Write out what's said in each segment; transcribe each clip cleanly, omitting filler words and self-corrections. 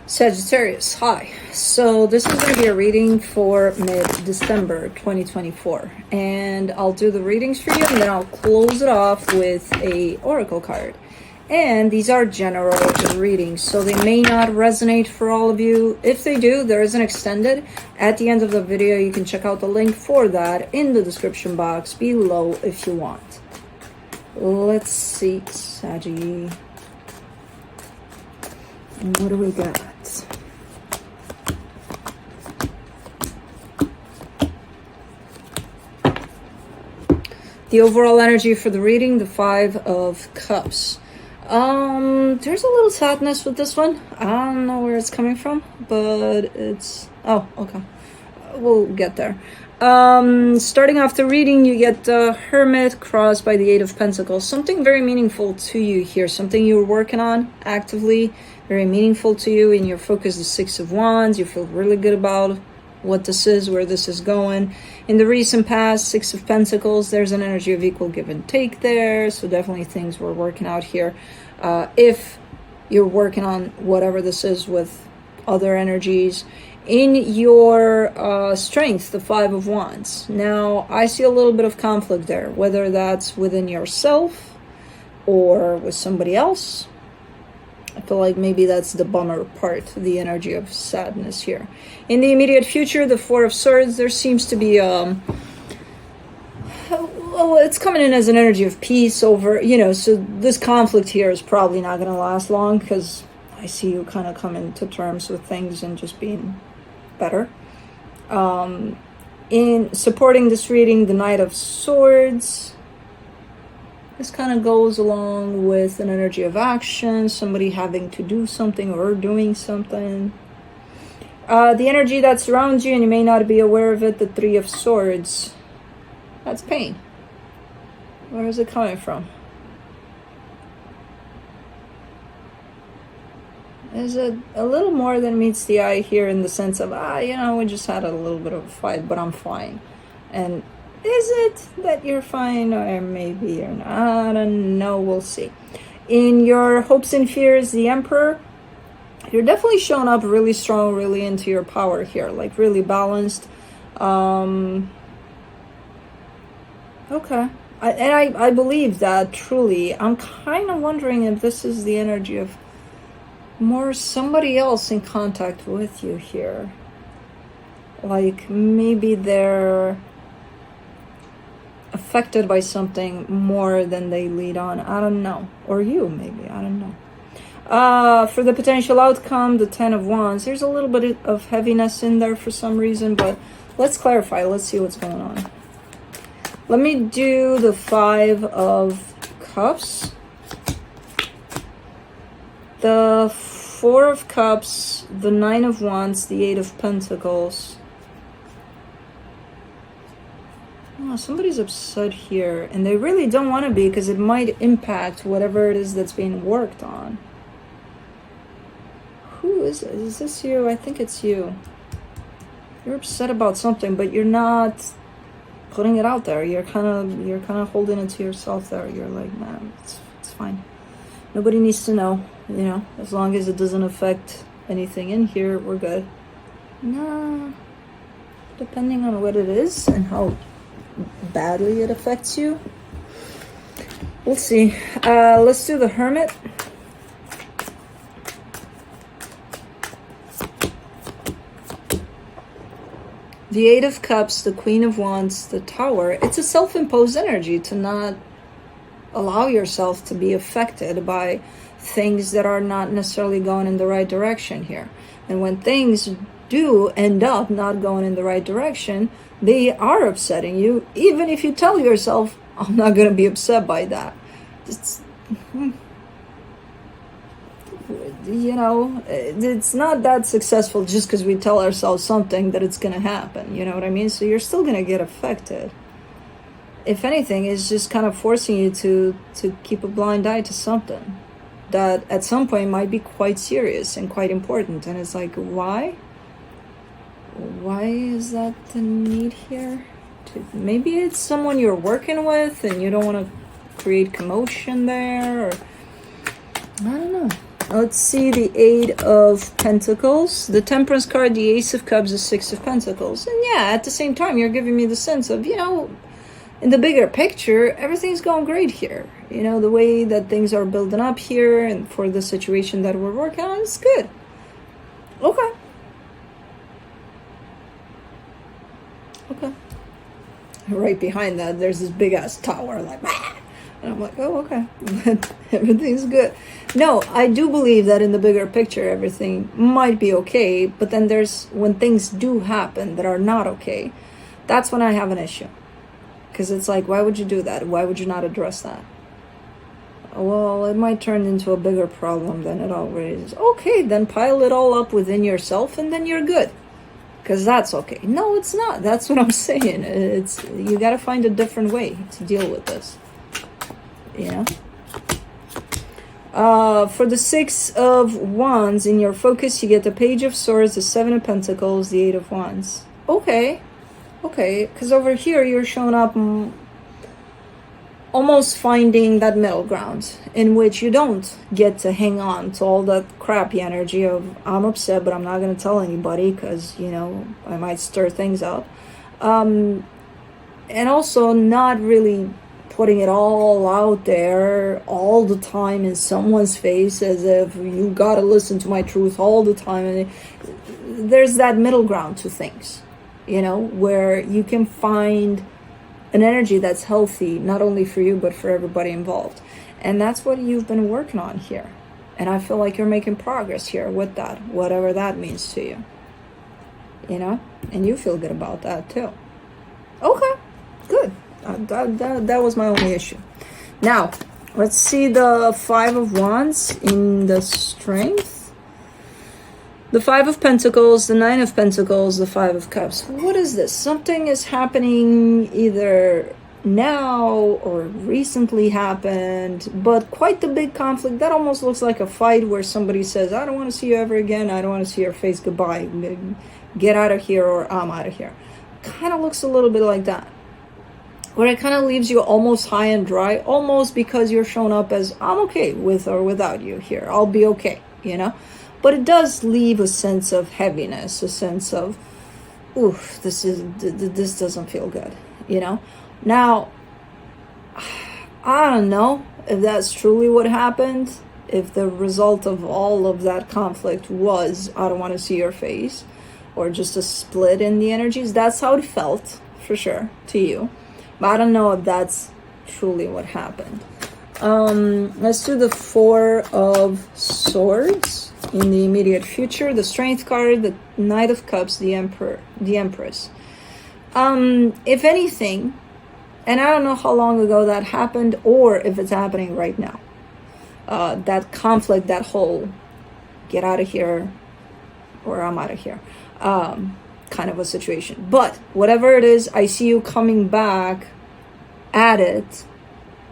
Sagittarius, hi. So this is going to be a reading for mid-December 2024. And I'll do the readings for you and then I'll close it off with a oracle card. And these are general readings, so they may not resonate for all of you. If they do, there is an extended. At the end of the video, you can check out the link for that in the description box below if you want. Let's see, Saggy. What do we got? The overall energy for the reading, the Five of Cups. There's a little sadness with this one. I don't know where it's coming from, but it's... Oh, okay. We'll get there. Starting off the reading, you get the Hermit crossed by the Eight of Pentacles. Something very meaningful to you here. Something you're working on actively. Very meaningful to you. In your focus, the Six of Wands. You feel really good about what this is, where this is going. In the recent past, Six of Pentacles, there's an energy of equal give and take there. So definitely things we're working out here. If you're working on whatever this is with other energies. In your strength, the Five of Wands. Now, I see a little bit of conflict there, whether that's within yourself or with somebody else. I feel like maybe that's the bummer part, the energy of sadness here. In the immediate future, the Four of Swords, there seems to be, well, it's coming in as an energy of peace over, so this conflict here is probably not going to last long because I see you kind of coming to terms with things and just being better. In supporting this reading, the Knight of Swords. This kind of goes along with an energy of action, somebody having to do something or doing something. The energy that surrounds you, and you may not be aware of it, the Three of Swords. That's pain. Where is it coming from? Is it a little more than meets the eye here in the sense of, we just had a little bit of a fight, but I'm fine. And is it that you're fine, or maybe you're not? I don't know, we'll see. In your hopes and fears, the Emperor, you're definitely showing up really strong, really into your power here, like really balanced. Okay. I believe that, truly. I'm kind of wondering if this is the energy of more somebody else in contact with you here. Like maybe they're affected by something more than they lead on. I don't know. Or you, maybe. I don't know. For the potential outcome, the Ten of Wands. There's a little bit of heaviness in there for some reason, but let's clarify. Let's see what's going on. Let me do the Five of Cups. The Four of Cups, the Nine of Wands, the Eight of Pentacles. Oh, somebody's upset here, and they really don't want to be because it might impact whatever it is that's being worked on. Who is it? Is this you? I think it's you. You're upset about something, but you're not putting it out there. You're kind of holding it to yourself there. You're like, man, it's fine. Nobody needs to know, as long as it doesn't affect anything in here, we're good. Nah, depending on what it is and how badly it affects you. We'll see. Let's do the Hermit. The Eight of Cups, the Queen of Wands, the Tower. It's a self-imposed energy to not allow yourself to be affected by things that are not necessarily going in the right direction here. And when things do end up not going in the right direction, they are upsetting you, even if you tell yourself, I'm not going to be upset by that. It's not that successful just because we tell ourselves something that it's going to happen, you know what I mean? So you're still going to get affected. If anything, it's just kind of forcing you to keep a blind eye to something that at some point might be quite serious and quite important. And it's like, why? Why is that the need here? Maybe it's someone you're working with and you don't want to create commotion there. Or I don't know. Let's see the Eight of Pentacles, the Temperance card, the Ace of Cups, the Six of Pentacles. And yeah, at the same time, you're giving me the sense of, you know, in the bigger picture, everything's going great here. You know, the way that things are building up here and for the situation that we're working on is good. Okay. Okay. Right behind that, there's this big ass tower, like, ah! And I'm like, oh, okay. Everything's good. No, I do believe that in the bigger picture, everything might be okay. But then there's, when things do happen that are not okay, that's when I have an issue. Because it's like, why would you do that? Why would you not address that? Well, it might turn into a bigger problem than it already is. Okay, then pile it all up within yourself and then you're good. Because that's okay. No, it's not. That's what I'm saying. It's, you got to find a different way to deal with this. You know? For the Six of Wands, in your focus, you get the Page of Swords, the Seven of Pentacles, the Eight of Wands. Okay. Okay. Because over here, you're showing up almost finding that middle ground in which you don't get to hang on to all that crappy energy of, I'm upset, but I'm not going to tell anybody because, you know, I might stir things up. And also not really putting it all out there all the time in someone's face as if you got to listen to my truth all the time. And there's that middle ground to things, you know, where you can find an energy that's healthy, not only for you, but for everybody involved. And that's what you've been working on here. And I feel like you're making progress here with that, whatever that means to you. You know? And you feel good about that too. Okay, good. That was my only issue. Now, let's see the Five of Wands in the Strength. The Five of Pentacles, the Nine of Pentacles, the Five of Cups. What is this? Something is happening either now or recently happened, but quite the big conflict. That almost looks like a fight where somebody says, I don't want to see you ever again. I don't want to see your face. Goodbye. Get out of here, or I'm out of here. Kind of looks a little bit like that. Where it kind of leaves you almost high and dry, almost because you're shown up as, I'm okay with or without you here. I'll be okay, you know? But it does leave a sense of heaviness, a sense of, oof, this doesn't feel good, you know? Now, I don't know if that's truly what happened, if the result of all of that conflict was, I don't want to see your face, or just a split in the energies. That's how it felt, for sure, to you. But I don't know if that's truly what happened. Let's do the Four of Swords. In the immediate future, the Strength card, the Knight of Cups, the Empress. If anything, and I don't know how long ago that happened or if it's happening right now, that conflict, that whole get out of here or I'm out of here kind of a situation. But whatever it is, I see you coming back at it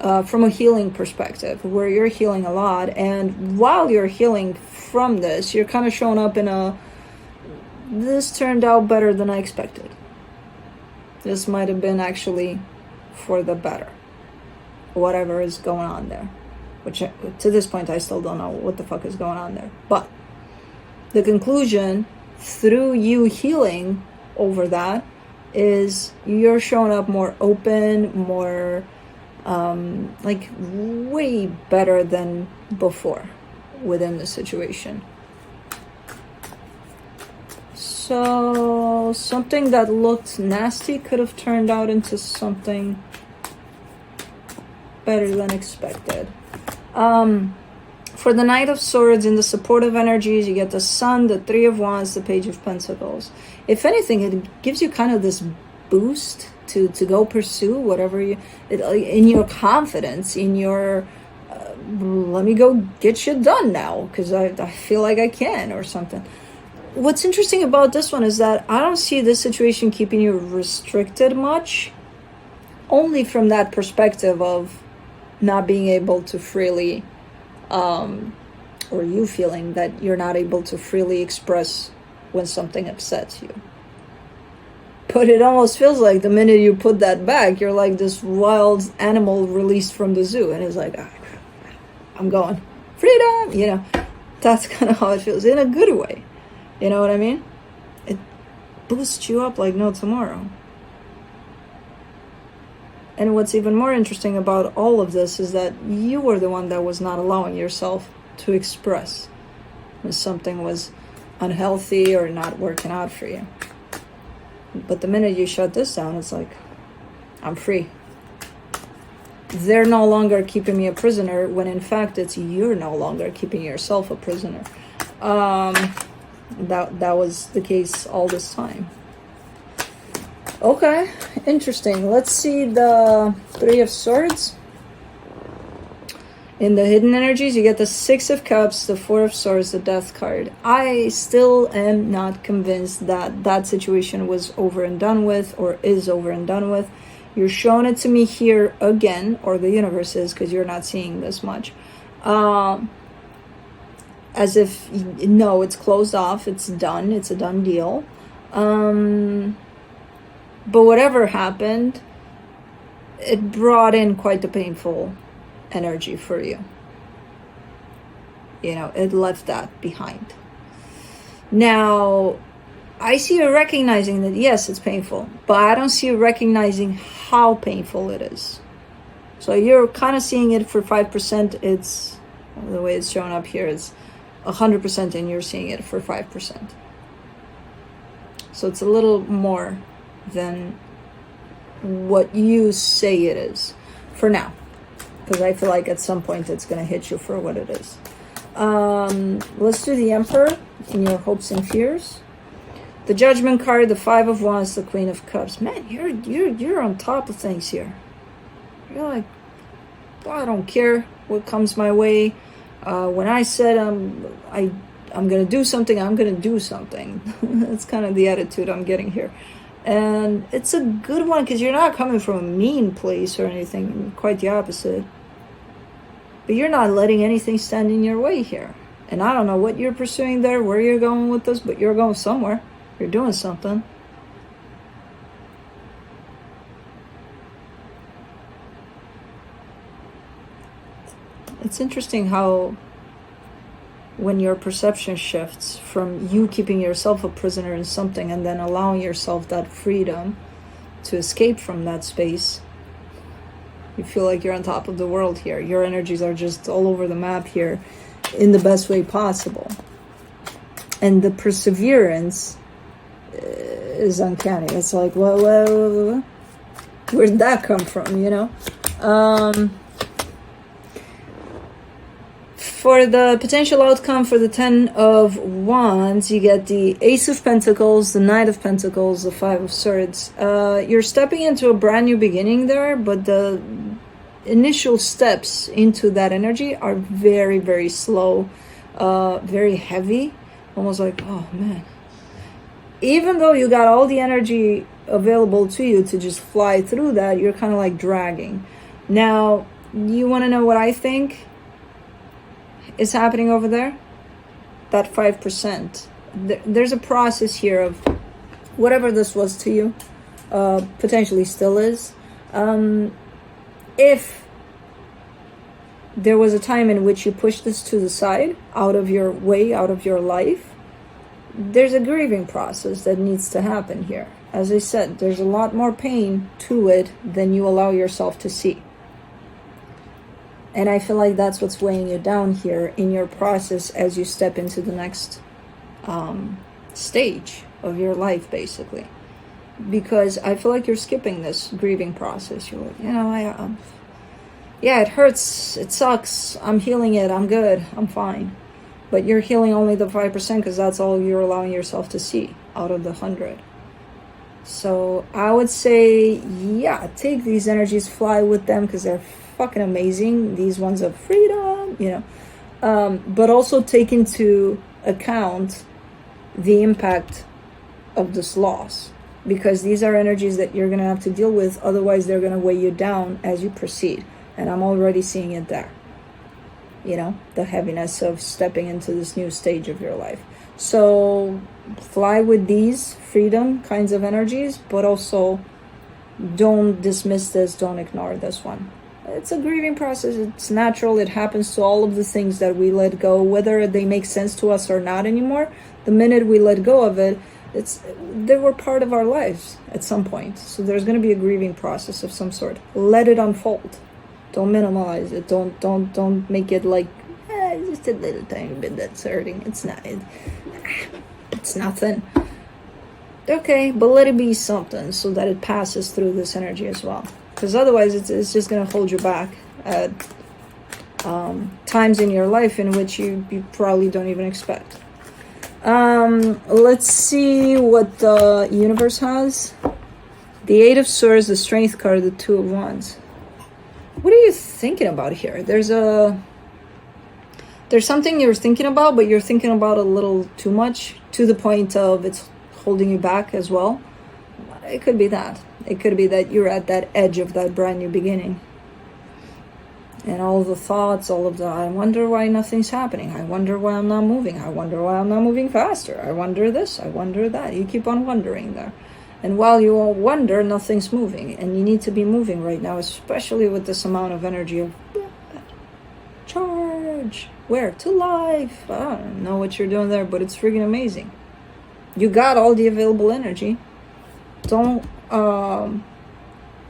from a healing perspective, where you're healing a lot. And while you're healing from this, you're kind of showing up in a, this turned out better than I expected. This might have been actually for the better. Whatever is going on there. Which, to this point, I still don't know what the fuck is going on there. But the conclusion, through you healing over that, is you're showing up more open, more like way better than before within the situation. So something that looked nasty could have turned out into something better than expected. For the Knight of Swords, in the supportive energies, you get the Sun, the Three of Wands, the Page of Pentacles. If anything, it gives you kind of this boost to go pursue whatever you, in your confidence, in your, let me go get shit done now, because I feel like I can, or something. What's interesting about this one is that I don't see this situation keeping you restricted much, only from that perspective of not being able to freely, or you feeling that you're not able to freely express when something upsets you. But it almost feels like the minute you put that back, you're like this wild animal released from the zoo, and it's like, I'm going, freedom, you know. That's kind of how it feels, in a good way. You know what I mean? It boosts you up like no tomorrow. And what's even more interesting about all of this is that you were the one that was not allowing yourself to express when something was unhealthy or not working out for you. But the minute you shut this down, it's like, I'm free. They're no longer keeping me a prisoner, when in fact it's you're no longer keeping yourself a prisoner. That was the case all this time. Okay, interesting. Let's see the Three of Swords. In the hidden energies, you get the Six of Cups, the Four of Swords, the Death card. I still am not convinced that that situation was over and done with, or is over and done with. You're showing it to me here again, or the universe is, because you're not seeing this much. As if, no, it's closed off, it's done, it's a done deal. But whatever happened, it brought in quite a painful energy for you. You know, it left that behind. Now, I see you recognizing that, yes, it's painful, but I don't see you recognizing how painful it is. So you're kind of seeing it for 5%. It's, the way it's shown up here is 100%, and you're seeing it for 5%. So it's a little more than what you say it is for now, because I feel like at some point it's going to hit you for what it is. Let's do the Emperor in your hopes and fears. The Judgment card, the Five of Wands, the Queen of Cups. Man, you're on top of things here. You're like, well, I don't care what comes my way. When I said I'm gonna do something, I'm gonna do something. That's kind of the attitude I'm getting here. And it's a good one, because you're not coming from a mean place or anything, quite the opposite. But you're not letting anything stand in your way here. And I don't know what you're pursuing there, where you're going with this, but you're going somewhere. You're doing something. It's interesting how when your perception shifts from you keeping yourself a prisoner in something and then allowing yourself that freedom to escape from that space, you feel like you're on top of the world here. Your energies are just all over the map here in the best way possible. And the perseverance is uncanny. It's like, well, where'd that come from, you know? For the potential outcome for the Ten of Wands, you get the Ace of Pentacles, the Knight of Pentacles, the Five of Swords. You're stepping into a brand new beginning there, but the initial steps into that energy are very, very slow, very heavy, almost like, oh man. Even though you got all the energy available to you to just fly through that, you're kind of like dragging. Now, you want to know what I think is happening over there? That 5%. There's a process here of whatever this was to you, potentially still is. If there was a time in which you pushed this to the side, out of your way, out of your life, there's a grieving process that needs to happen here. As I said, there's a lot more pain to it than you allow yourself to see. And I feel like that's what's weighing you down here in your process as you step into the next stage of your life, basically. Because I feel like you're skipping this grieving process. You're like, you know, yeah, it hurts, it sucks, I'm healing it, I'm good, I'm fine. But you're healing only the 5% because that's all you're allowing yourself to see out of the 100. So I would say, yeah, take these energies, fly with them, because they're fucking amazing. These ones of freedom, you know, but also take into account the impact of this loss, because these are energies that you're going to have to deal with. Otherwise, they're going to weigh you down as you proceed. And I'm already seeing it there, you know, the heaviness of stepping into this new stage of your life. So fly with these freedom kinds of energies, but also don't dismiss this, don't ignore this one. It's a grieving process. It's natural. It happens to all of the things that we let go, whether they make sense to us or not anymore. The minute we let go of it, they were part of our lives at some point. So there's going to be a grieving process of some sort. Let it unfold. Don't minimize it. Don't make it like just a little tiny bit that's hurting. It's not. It's nothing. Okay, but let it be something so that it passes through this energy as well. Because otherwise, it's just going to hold you back at times in your life in which you probably don't even expect. Let's see what the universe has. The Eight of Swords, the Strength card, the Two of Wands. What are you thinking about here? There's something you're thinking about, but you're thinking about a little too much, to the point of it's holding you back as well. It could be that. It could be that you're at that edge of that brand new beginning. And all the thoughts, I wonder why nothing's happening. I wonder why I'm not moving. I wonder why I'm not moving faster. I wonder this, I wonder that. You keep on wondering there. And while you all wonder, nothing's moving. And you need to be moving right now, especially with this amount of energy of charge. Where? To life. I don't know what you're doing there, but it's freaking amazing. You got all the available energy. Don't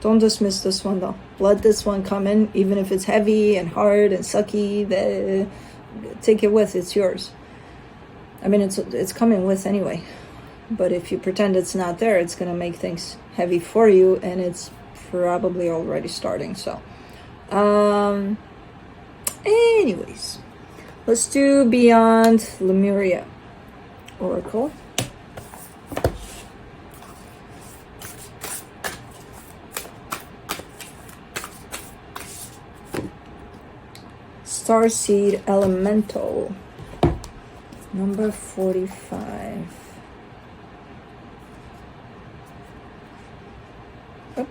dismiss this one though. Let this one come in, even if it's heavy and hard and sucky. Take it with. It's yours. I mean, it's coming with anyway. But if you pretend it's not there, it's gonna make things heavy for you, and it's probably already starting. So, anyways, let's do Beyond Lemuria Oracle. Starseed Elemental, number 45. Up.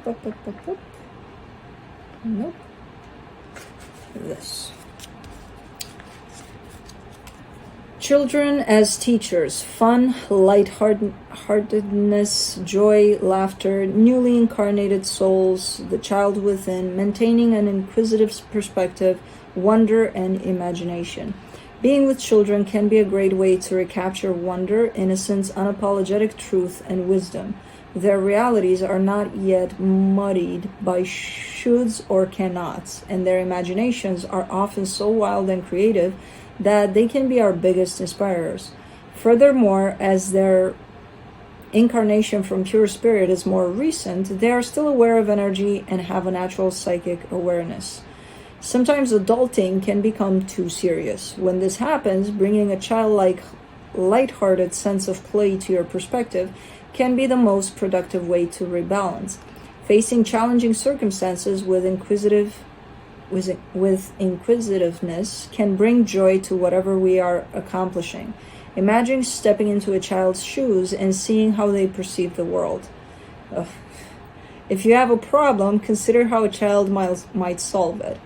Nope. This. Children as teachers. Fun, lightheartedness, joy, laughter, newly incarnated souls, the child within, maintaining an inquisitive perspective, wonder and imagination. Being with children can be a great way to recapture wonder, innocence, unapologetic truth, and wisdom. Their realities are not yet muddied by shoulds or cannots, and their imaginations are often so wild and creative that they can be our biggest inspirers. Furthermore, as their incarnation from pure spirit is more recent, they are still aware of energy and have a natural psychic awareness. Sometimes adulting can become too serious. When this happens, bringing a childlike, lighthearted sense of play to your perspective can be the most productive way to rebalance. Facing challenging circumstances with inquisitiveness can bring joy to whatever we are accomplishing. Imagine stepping into a child's shoes and seeing how they perceive the world. If you have a problem, consider how a child might solve it.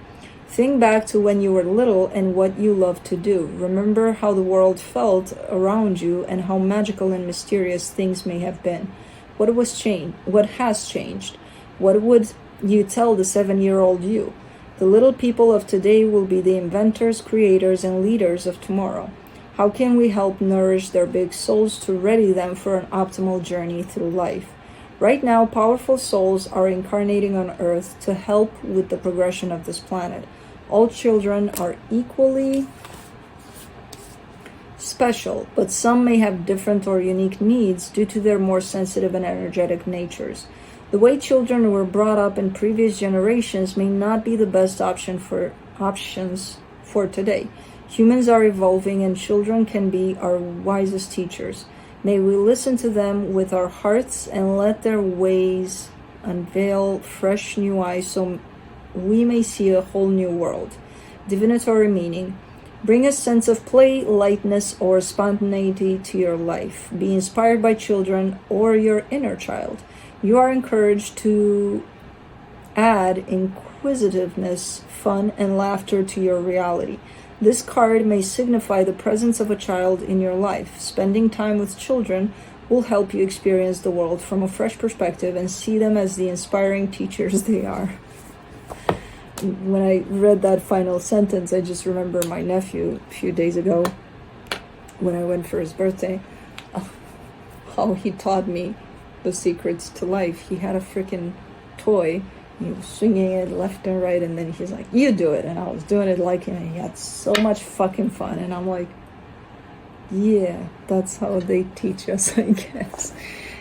Think back to when you were little and what you loved to do. Remember how the world felt around you and how magical and mysterious things may have been. What has changed? What would you tell the 7-year-old you? The little people of today will be the inventors, creators, and leaders of tomorrow. How can we help nourish their big souls to ready them for an optimal journey through life? Right now, powerful souls are incarnating on Earth to help with the progression of this planet. All children are equally special, but some may have different or unique needs due to their more sensitive and energetic natures. The way children were brought up in previous generations may not be the best options for today. Humans are evolving, and children can be our wisest teachers. May we listen to them with our hearts and let their ways unveil fresh new eyes so we may see a whole new world. Divinatory meaning. Bring a sense of play, lightness, or spontaneity to your life. Be inspired by children or your inner child. You are encouraged to add inquisitiveness, fun, and laughter to your reality. This card may signify the presence of a child in your life. Spending time with children will help you experience the world from a fresh perspective and see them as the inspiring teachers they are. when I read that final sentence, I just remember my nephew a few days ago when I went for his birthday, how he taught me the secrets to life. He had a freaking toy. He was swinging it left and right, and then he's like, you do it. And I was doing it like him, and he had so much fucking fun. And I'm like, yeah, that's how they teach us, I guess.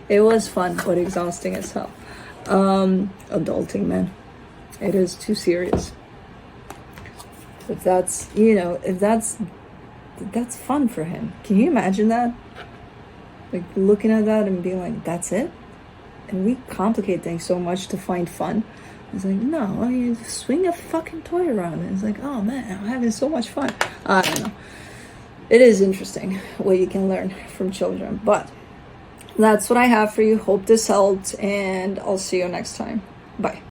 It was fun, but exhausting as hell. Adulting, man. It is too serious. If that's, if that's fun for him. Can you imagine that? Like looking at that and being like, that's it? And we complicate things so much to find fun. It's like, no, you swing a fucking toy around. And it's like, oh man, I'm having so much fun. I don't know. It is interesting what you can learn from children. But that's what I have for you. Hope this helped, and I'll see you next time. Bye.